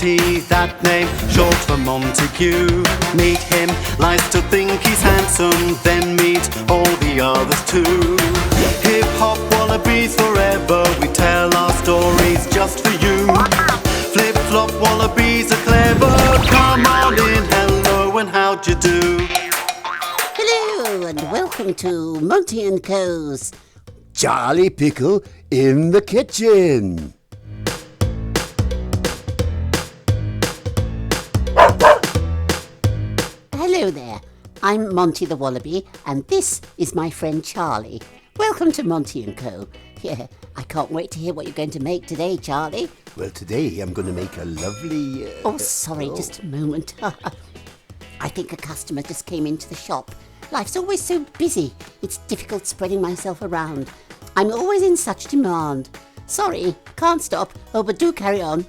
Monty, that name, short for Montague. Meet him, likes to think he's handsome, then meet all the others too. Hip-hop wallabies forever, we tell our stories just for you. Flip-flop wallabies are clever, come on in, hello and how'd you do? Hello and welcome to Monty & Co.'s Charlie Pickle in the kitchen. Hello there, I'm Monty the Wallaby and this is my friend Charlie. Welcome to Monty & Co. Yeah, I can't wait to hear what you're going to make today, Charlie. Well, today I'm going to make a lovely... Just a moment. I think a customer just came into the shop. Life's always so busy, it's difficult spreading myself around. I'm always in such demand. Sorry, can't stop. Oh, but do carry on.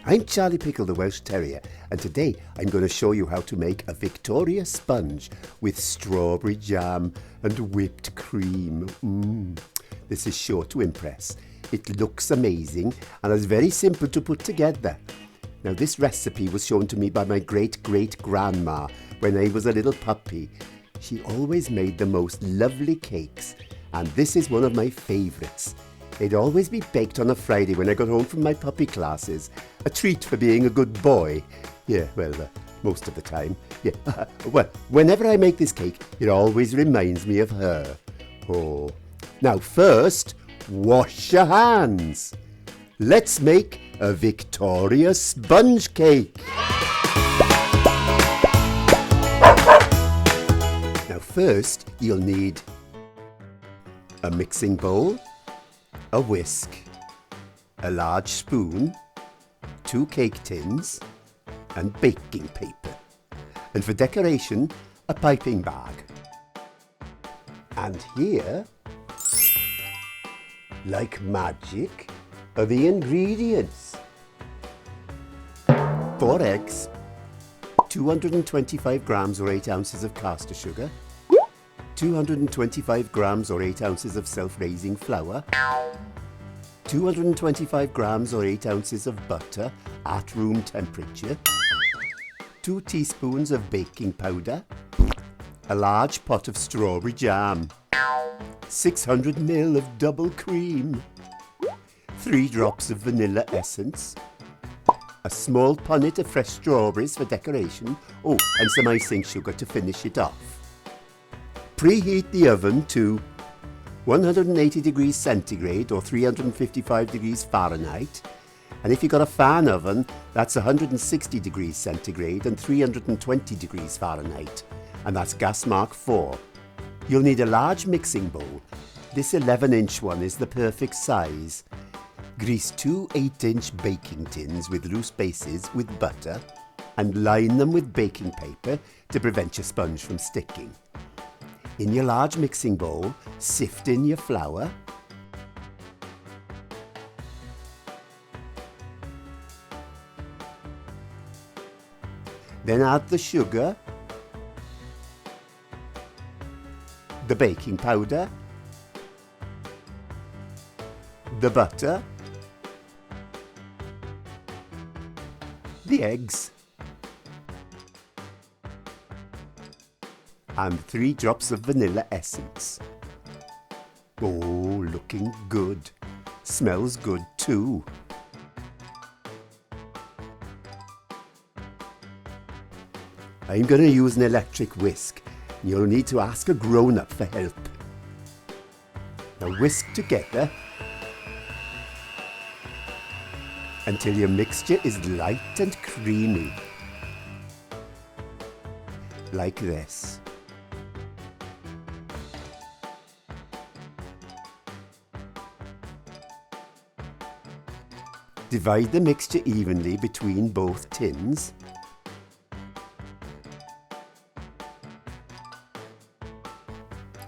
I'm Charlie Pickle the Welsh terrier, and today I'm going to show you how to make a Victoria sponge with strawberry jam and whipped cream. This is sure to impress. It looks amazing and is very simple to put together. Now, this recipe was shown to me by my great-great-grandma when I was a little puppy. She always made the most lovely cakes, and this is one of my favourites. They'd always be baked on a Friday when I got home from my puppy classes. A treat for being a good boy. Yeah, well, most of the time. Yeah, well, whenever I make this cake, it always reminds me of her. Oh, now first, wash your hands. Let's make a Victoria sponge cake. Now first, you'll need a mixing bowl, a whisk, a large spoon, 2 cake tins, and baking paper. And for decoration, a piping bag. And here, like magic, are the ingredients. 4 eggs, 225 grams or 8 ounces of caster sugar, 225 grams or 8 ounces of self-raising flour, 225 grams or 8 ounces of butter at room temperature, 2 teaspoons of baking powder, a large pot of strawberry jam, 600 ml of double cream, 3 drops of vanilla essence, a small punnet of fresh strawberries for decoration, and some icing sugar to finish it off. Preheat the oven to 180 degrees centigrade or 355 degrees Fahrenheit. And if you've got a fan oven, that's 160 degrees centigrade and 320 degrees Fahrenheit. And that's gas mark 4. You'll need a large mixing bowl. This 11-inch one is the perfect size. Grease 2 8-inch baking tins with loose bases with butter and line them with baking paper to prevent your sponge from sticking. In your large mixing bowl, sift in your flour, then add the sugar, the baking powder, the butter, the eggs, and 3 drops of vanilla essence. Oh, looking good. Smells good too. I'm going to use an electric whisk. You'll need to ask a grown-up for help. Now whisk together until your mixture is light and creamy. Like this. Divide the mixture evenly between both tins.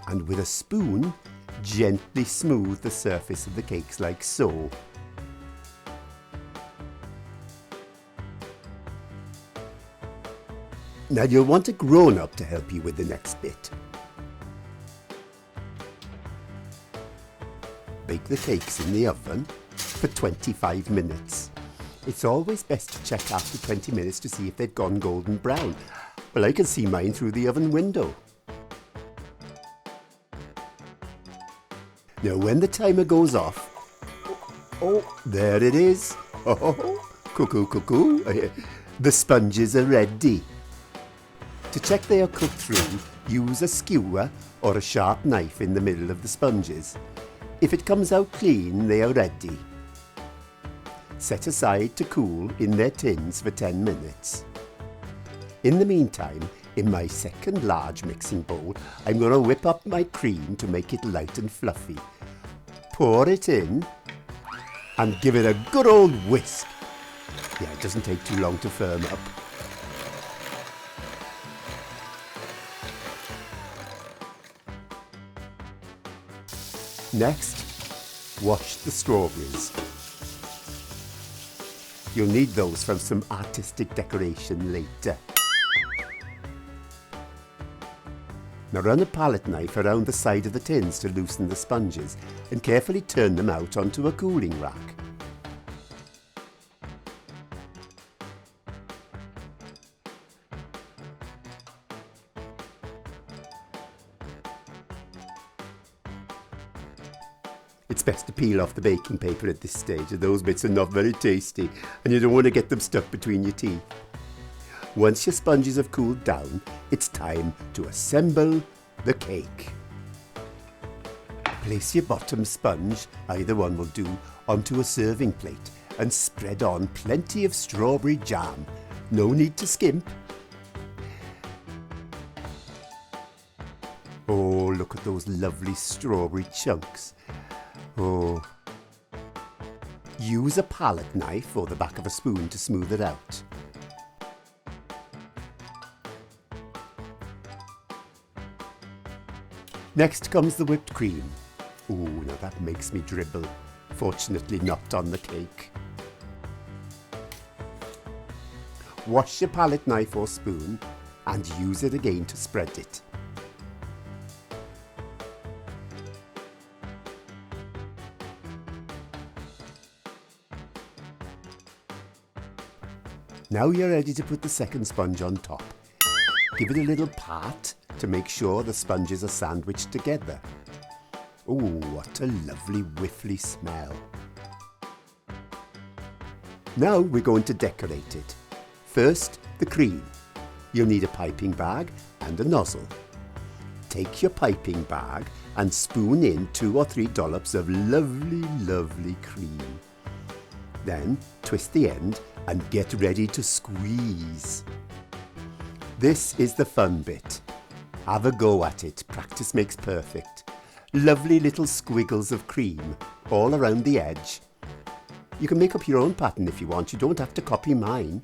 And with a spoon, gently smooth the surface of the cakes like so. Now you'll want a grown-up to help you with the next bit. bake the cakes in the oven for 25 minutes. It's always best to check after 20 minutes to see if they've gone golden brown. Well, I can see mine through the oven window. Now, when the timer goes off, oh, there it is. Oh, cuckoo, cuckoo. The sponges are ready. To check they are cooked through, use a skewer or a sharp knife in the middle of the sponges. If it comes out clean, they are ready. Set aside to cool in their tins for 10 minutes. In the meantime, in my second large mixing bowl, I'm going to whip up my cream to make it light and fluffy. Pour it in and give it a good old whisk. Yeah, it doesn't take too long to firm up. Next, wash the strawberries. You'll need those for some artistic decoration later. Now run a palette knife around the side of the tins to loosen the sponges and carefully turn them out onto a cooling rack. It's best to peel off the baking paper at this stage, as those bits are not very tasty and you don't want to get them stuck between your teeth. Once your sponges have cooled down, it's time to assemble the cake. Place your bottom sponge, either one will do, onto a serving plate and spread on plenty of strawberry jam. No need to skimp. Oh, look at those lovely strawberry chunks. Oh. Use a palette knife or the back of a spoon to smooth it out. Next comes the whipped cream. Ooh, now that makes me dribble. Fortunately not on the cake. Wash your palette knife or spoon and use it again to spread it. Now you're ready to put the second sponge on top. Give it a little pat to make sure the sponges are sandwiched together. Oh, what a lovely whiffly smell. Now we're going to decorate it. First, the cream. You'll need a piping bag and a nozzle. Take your piping bag and spoon in 2 or 3 dollops of lovely, lovely cream. Then twist the end and get ready to squeeze. This is the fun bit. Have a go at it. Practice makes perfect. Lovely little squiggles of cream all around the edge. You can make up your own pattern if you want. You don't have to copy mine.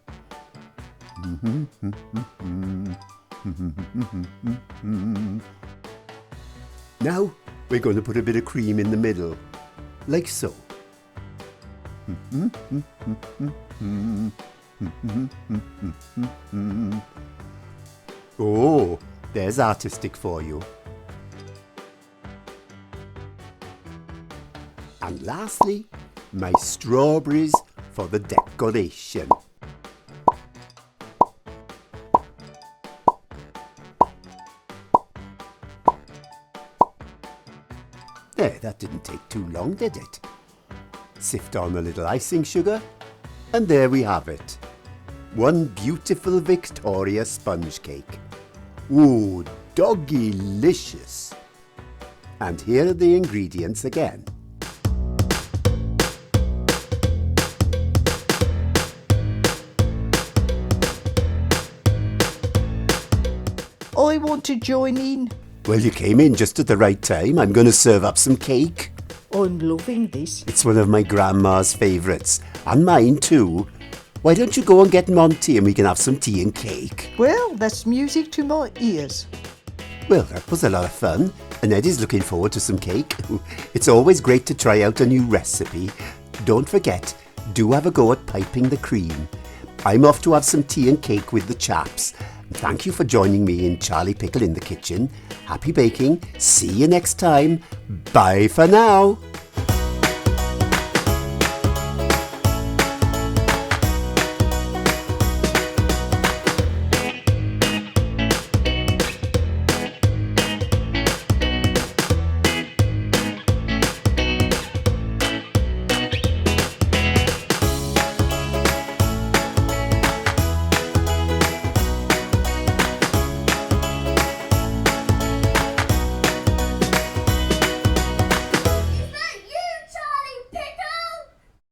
Now we're going to put a bit of cream in the middle, like so. Oh, there's artistic for you. And lastly, my strawberries for the decoration. There, that didn't take too long, did it? Sift on a little icing sugar, and there we have it. One beautiful Victoria sponge cake. Ooh, Doggylicious. And here are the ingredients again. I want to join in. Well, you came in just at the right time. I'm going to serve up some cake. I'm loving this. It's one of my grandma's favourites, and mine too. Why don't you go and get Monty and we can have some tea and cake? Well, that's music to my ears. Well, that was a lot of fun, and Eddie's looking forward to some cake. It's always great to try out a new recipe. Don't forget, do have a go at piping the cream. I'm off to have some tea and cake with the chaps. Thank you for joining me in Charlie Pickle in the kitchen. Happy baking. See you next time. Bye for now.